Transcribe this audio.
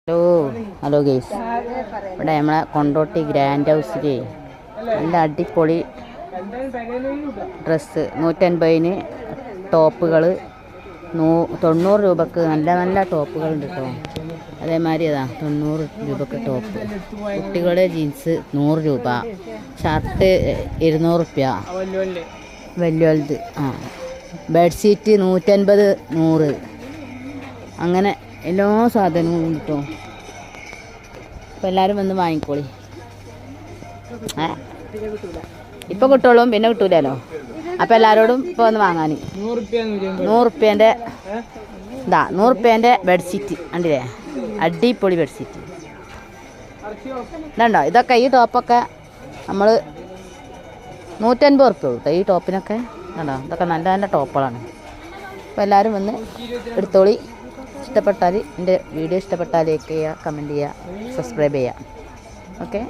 Hello guys, ഇവിടെ നമ്മളെ Kondotty grand ഹൗസിൽ നല്ല അടിപൊളി ഡ്രസ്സ് 150-ന് ടോപ്പുകൾ 90 രൂപക്ക് നല്ല നല്ല ടോപ്പുകളുണ്ട് കേട്ടോ. അതേമാതിരി 90 രൂപക്ക് ടോപ്പ്. കുട്ടികളുടെ ജീൻസ് 100 രൂപ, ഷർട്ട് 200 റുപ്യ, വലിയത് ബെഡ്ഷീറ്റ് 150 100, അങ്ങനെ എല്ലാ സാധനവും കിട്ടും. അപ്പോൾ എല്ലാവരും വന്ന് വാങ്ങിക്കോളി. ഇപ്പോൾ കിട്ടുള്ളൂ, പിന്നെ കിട്ടൂലല്ലോ. അപ്പോൾ എല്ലാവരോടും ഇപ്പോൾ വന്ന് വാങ്ങാൻ 100 റുപ്യേൻ്റെ 100 റുപ്യേൻ്റെ ബെഡ്ഷീറ്റ് കണ്ടില്ലേ, അടിപൊളി ബെഡ്ഷീറ്റ് ഇതുണ്ടോ. ഇതൊക്കെ ഈ ടോപ്പൊക്കെ നമ്മൾ 150 റുപ്യ കൊടുത്തു ഈ ടോപ്പിനൊക്കെ. കണ്ടോ, ഇതൊക്കെ നല്ല നല്ല ടോപ്പുകളാണ്. അപ്പോൾ എല്ലാവരും വന്ന് എടുത്തോളി. ഇഷ്ടപ്പെട്ടാൽ എൻ്റെ വീഡിയോ ഇഷ്ടപ്പെട്ടാൽ ലൈക്ക് ചെയ്യുക, കമൻറ്റ് ചെയ്യുക, സബ്സ്ക്രൈബ് ചെയ്യുക. ഓക്കെ.